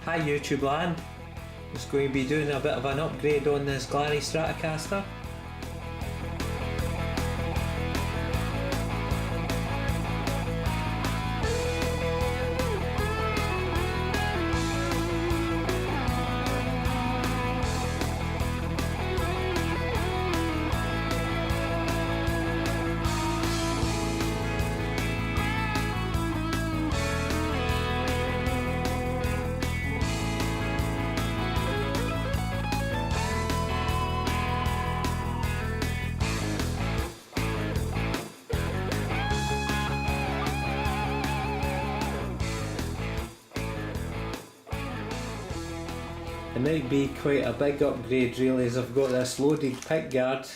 Hi YouTube land, just going to be doing a bit of an upgrade on this Glarry Stratocaster. It might be quite a big upgrade really, as I've got this loaded pickguard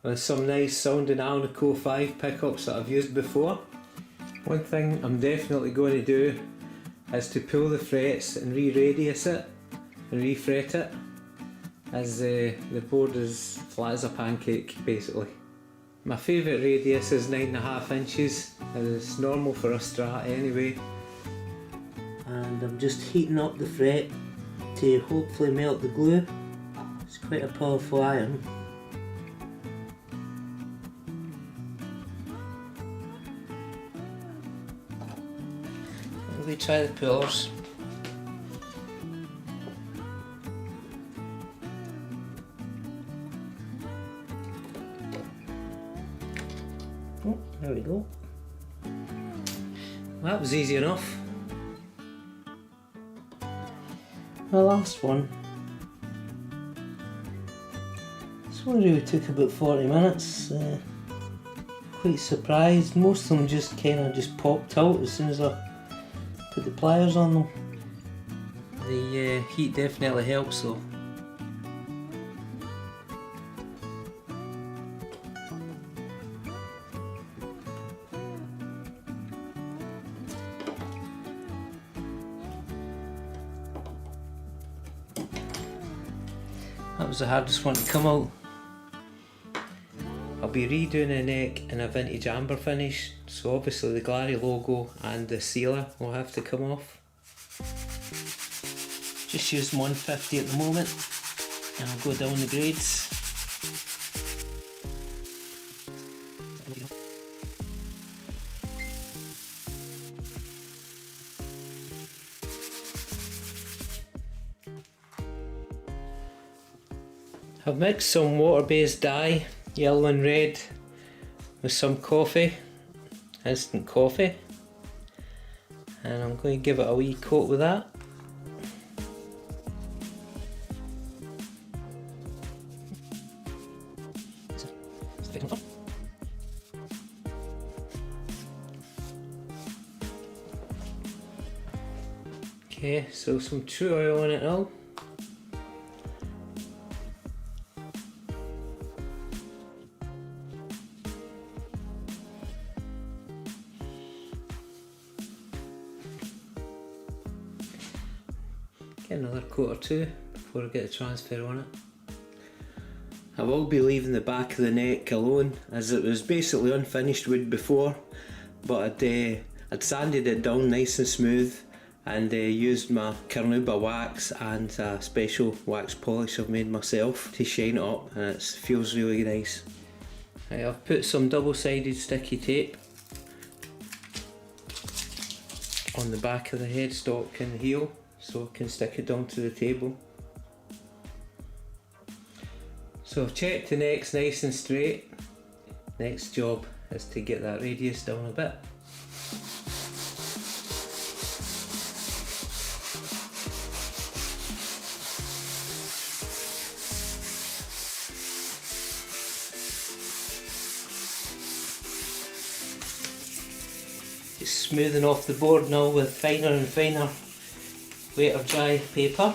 with some nice sounding Alnico 5 pickups that I've used before. One thing I'm definitely going to do is to pull the frets and re-radius it and refret it, as the board is flat as a pancake basically. My favourite radius is 9.5 inches, it's normal for a Strat anyway. And I'm just heating up the fret to hopefully melt the glue. It's quite a powerful iron. We try the pullers. Oh, there we go. Well, that was easy enough. The last one, this one really took about 40 minutes. Quite surprised. Most of them just kind of popped out as soon as I put the pliers on them. The heat definitely helps though. That was the hardest one to come out. I'll be redoing the neck in a vintage amber finish, so obviously the Glarry logo and the sealer will have to come off. Just using 150 at the moment, and I'll go down the grades. I've mixed some water-based dye, yellow and red, with some coffee, instant coffee, and I'm going to give it a wee coat with that. Okay, so some true oil in it now. Get another coat or two before I get the transfer on it. I will be leaving the back of the neck alone, as it was basically unfinished wood before, but I'd sanded it down nice and smooth and used my Carnauba wax and a special wax polish I've made myself to shine it up, and it feels really nice. Right, I've put some double-sided sticky tape on the back of the headstock and the heel, so I can stick it down to the table. So I've checked the neck's nice and straight. Next job is to get that radius down a bit. Just smoothing off the board now with finer and finer wet or dry paper.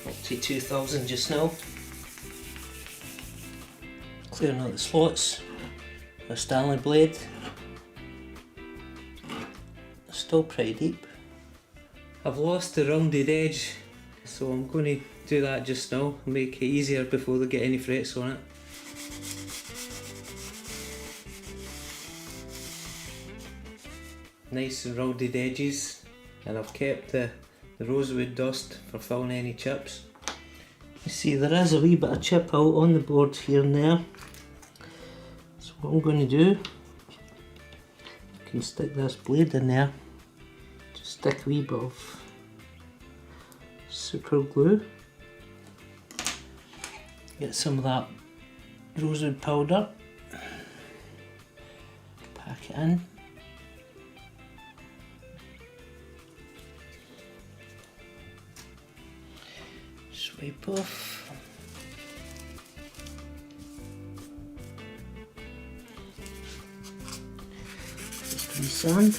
Up to 2000 just now. Clearing out the slots with a Stanley blade. Still pretty deep. I've lost the rounded edge, so I'm going to do that just now, make it easier before they get any frets on it. Nice and rounded edges, and I've kept the rosewood dust for filling any chips. You see there is a wee bit of chip out on the board here and there. So what I'm going to do, I can stick this blade in there, just stick a wee bit of super glue, get some of that rosewood powder, pack it in. Swipe off. Just wee sand.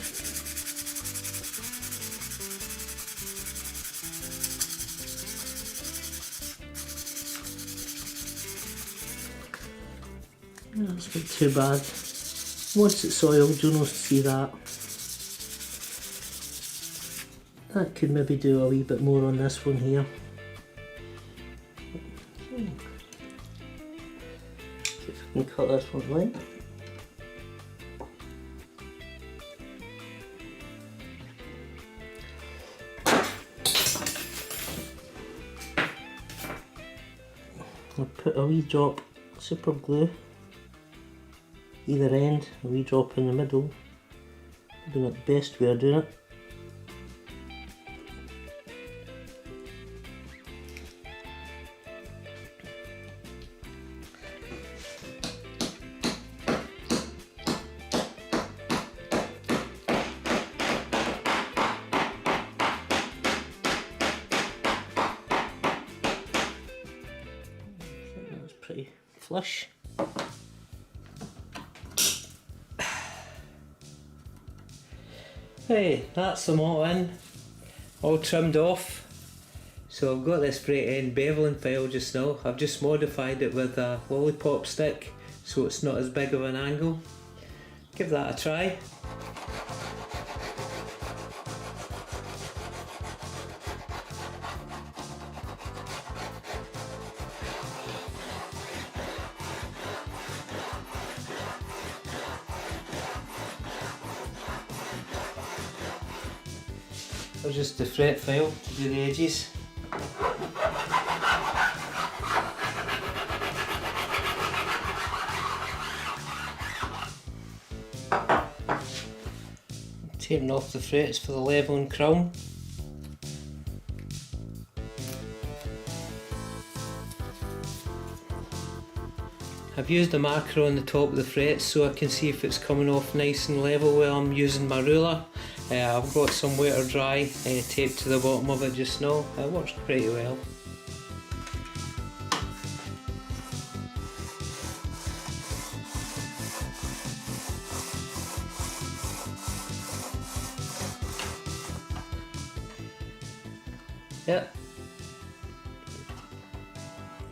That's not too bad. Once it's oiled, you'll not see that. That could maybe do a wee bit more on this one here. See if I can cut this one light. I'll put a wee drop super glue either end, a wee drop in the middle. Maybe not the best way of doing it. I think that's pretty flush. Hey, that's them all in, all trimmed off. So I've got this straight end beveling file just now. I've just modified it with a lollipop stick so it's not as big of an angle. Give that a try. I'll just the fret file to do the edges. Taping off the frets for the leveling crown. I've used a marker on the top of the frets so I can see if it's coming off nice and level while I'm using my ruler. I've got some wet or dry taped to the bottom of it just now. It works pretty well. Yep,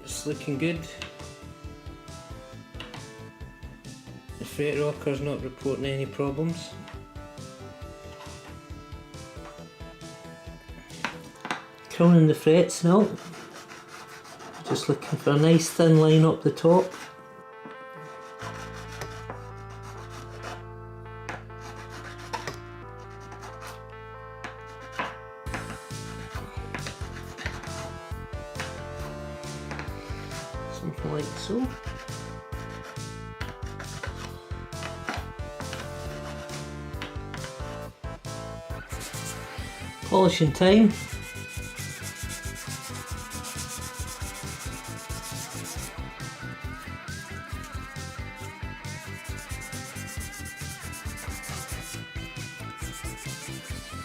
it's looking good. The fret rocker's not reporting any problems. Crowning the frets now, just looking for a nice thin line up the top. Something like so. Polishing time.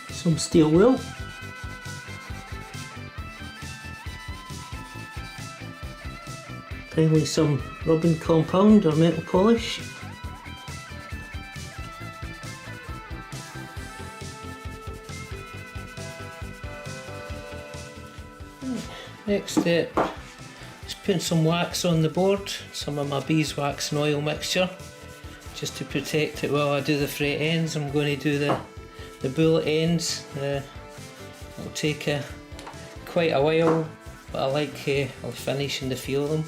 Some steel wool. Finally some rubbing compound or metal polish. Next step is putting some wax on the board, some of my beeswax and oil mixture, just to protect it while I do the fret ends. I'm going to do the bullet ends. It'll take quite a while, but I like the finish and the feel of them.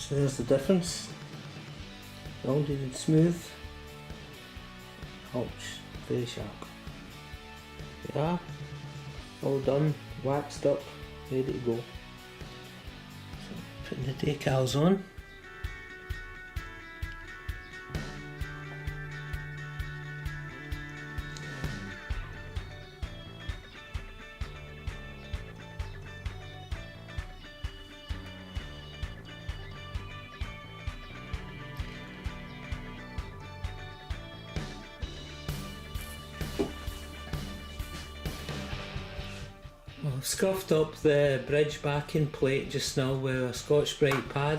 So there's the difference. Rounded and smooth. Ouch, very sharp. Yeah, all done, waxed up, ready to go. So putting the decals on. I've scuffed up the bridge backing plate just now with a Scotch-Brite pad,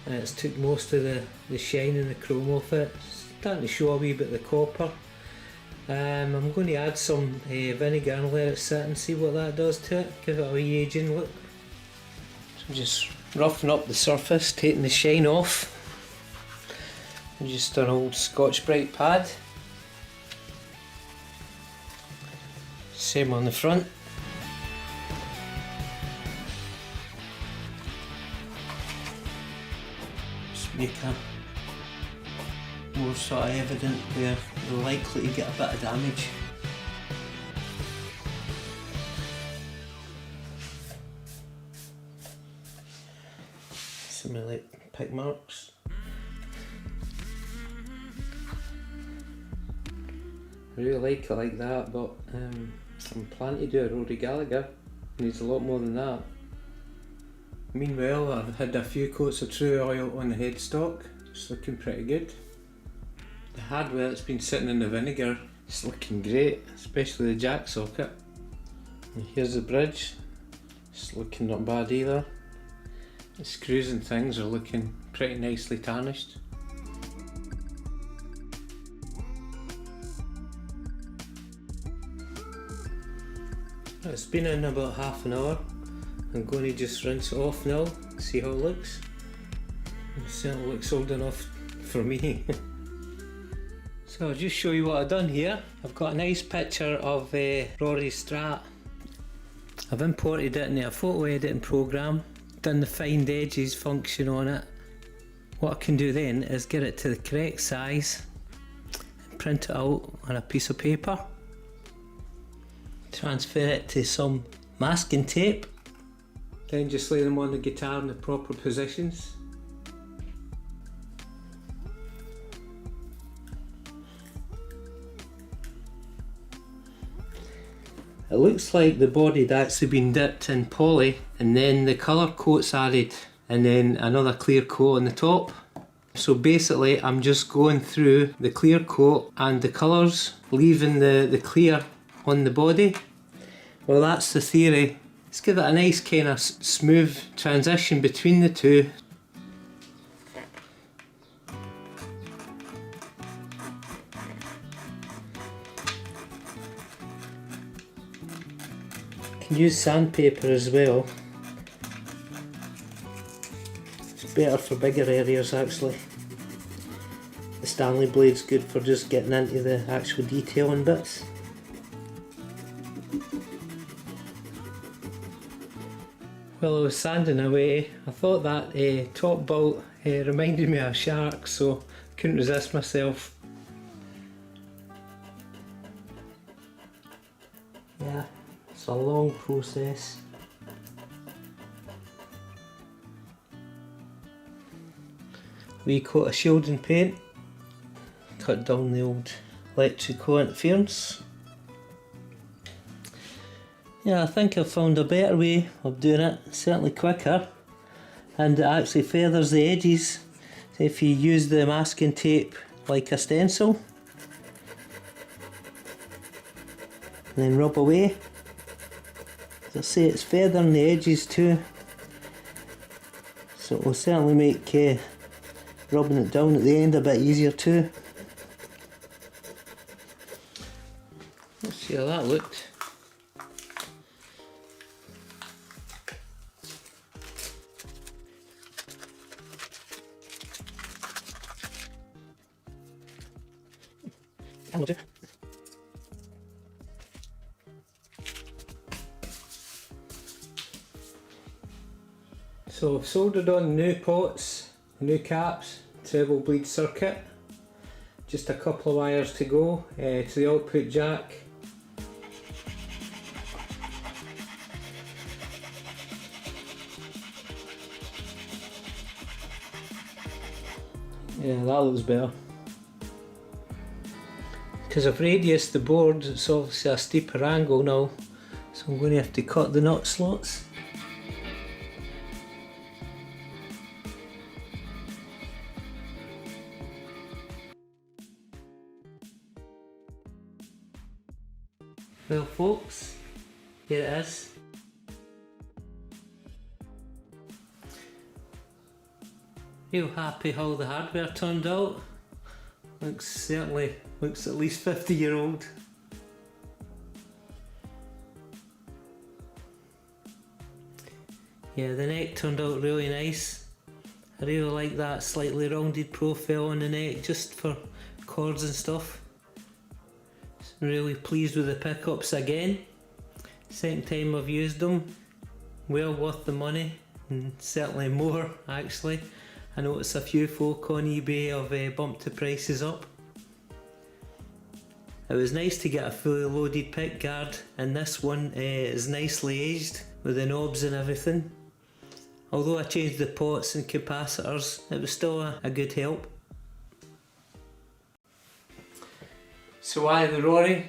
and it's took most of the shine and the chrome off it. It's starting to show a wee bit of the copper. I'm going to add some vinegar and let it sit and see what that does to it, give it a wee aging look. So just roughing up the surface, taking the shine off. And just an old Scotch-Brite pad. Same on the front. Make it more sort of evident where you're likely to get a bit of damage. Some like pick marks. I really like it like that, but I'm planning to do a Rory Gallagher. Needs a lot more than that. Meanwhile, I've had a few coats of true oil on the headstock. It's looking pretty good. The hardware that's been sitting in the vinegar is looking great, especially the jack socket. And here's the bridge. It's looking not bad either. The screws and things are looking pretty nicely tarnished. It's been in about half an hour. I'm going to just rinse it off now, see how it looks. It certainly looks old enough for me. So I'll just show you what I've done here. I've got a nice picture of Rory Strat. I've imported it into a photo editing program, done the find edges function on it. What I can do then is get it to the correct size and print it out on a piece of paper. Transfer it to some masking tape. Then just lay them on the guitar in the proper positions. It looks like the body had actually been dipped in poly and then the colour coat's added and then another clear coat on the top. So basically I'm just going through the clear coat and the colours, leaving the clear on the body. Well, that's the theory. Let's give it a nice kind of smooth transition between the two. You can use sandpaper as well. It's better for bigger areas actually. The Stanley blade's good for just getting into the actual detailing bits. While I was sanding away, I thought that top bolt reminded me of a shark, so couldn't resist myself. Yeah, it's a long process. Wee coat of shielding paint, cut down the old electrical interference. Yeah, I think I've found a better way of doing it, certainly quicker, and it actually feathers the edges. So if you use the masking tape like a stencil, and then rub away, as I say, it's feathering the edges too, so it will certainly make rubbing it down at the end a bit easier too. Let's see how that looked. That'll do. So I've soldered on new pots, new caps, treble bleed circuit. Just a couple of wires to go to the output jack. Yeah, that looks better. Because I've radiused the board, it's obviously a steeper angle now, so I'm going to have to cut the nut slots. Well folks, here it is. Real happy how the hardware turned out. Certainly looks at least 50-year-old. Yeah, the neck turned out really nice. I really like that slightly rounded profile on the neck just for chords and stuff. Really pleased with the pickups again. Second time I've used them. Well worth the money, and certainly more actually. I noticed a few folk on eBay have bumped the prices up. It was nice to get a fully loaded pick guard, and this one is nicely aged with the knobs and everything. Although I changed the pots and capacitors, it was still a good help. So why the Rory?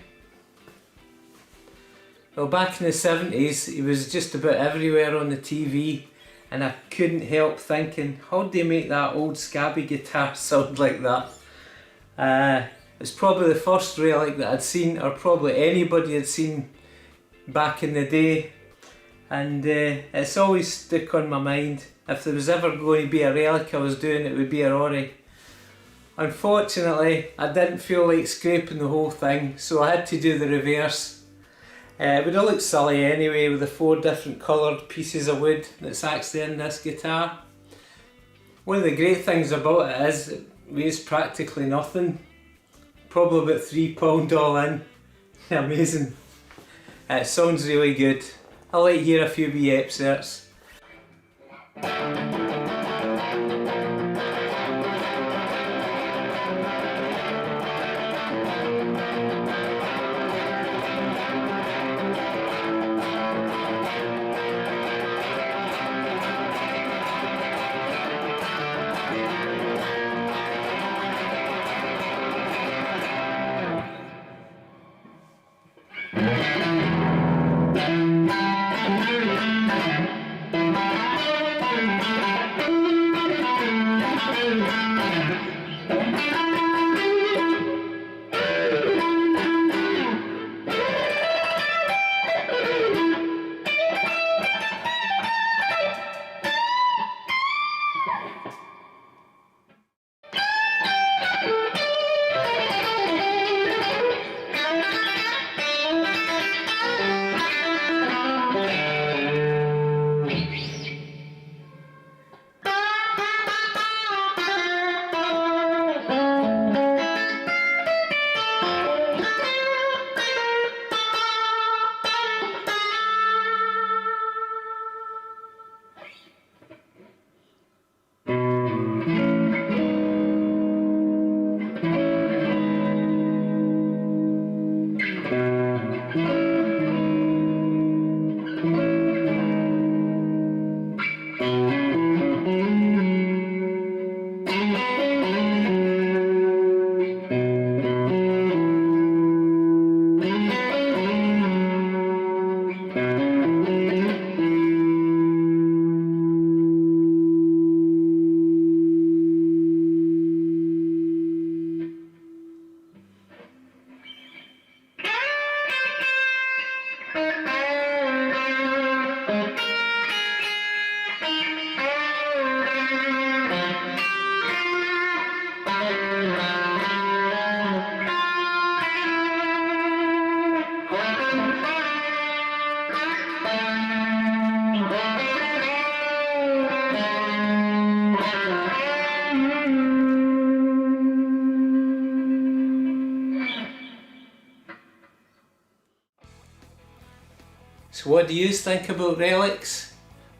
Well, back in the 70s he was just about everywhere on the TV, and I couldn't help thinking, how'd they make that old scabby guitar sound like that? It's probably the first relic that I'd seen, or probably anybody had seen back in the day, and it's always stuck on my mind. If there was ever going to be a relic I was doing, it would be a Rory. Unfortunately, I didn't feel like scraping the whole thing, so I had to do the reverse. It would have looked silly anyway with the 4 different coloured pieces of wood that's actually in this guitar. One of the great things about it is it weighs practically nothing. Probably about £3 all in. Amazing. It sounds really good. I'll let you hear a few wee excerpts. So what do you think about relics?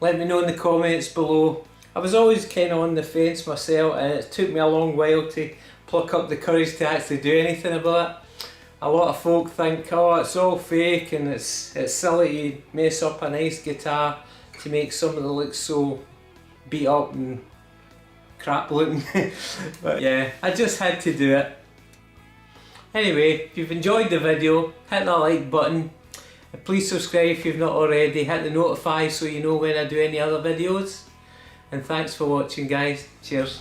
let me know in the comments below. I was always kind of on the fence myself, and it took me a long while to pluck up the courage to actually do anything about it. A lot of folk think, oh, it's all fake and it's silly to mess up a nice guitar to make something that looks so beat up and crap looking. But yeah, I just had to do it. Anyway, if you've enjoyed the video, hit that like button. Please subscribe if you've not already. Hit the notify so you know when I do any other videos. And thanks for watching, guys. Cheers.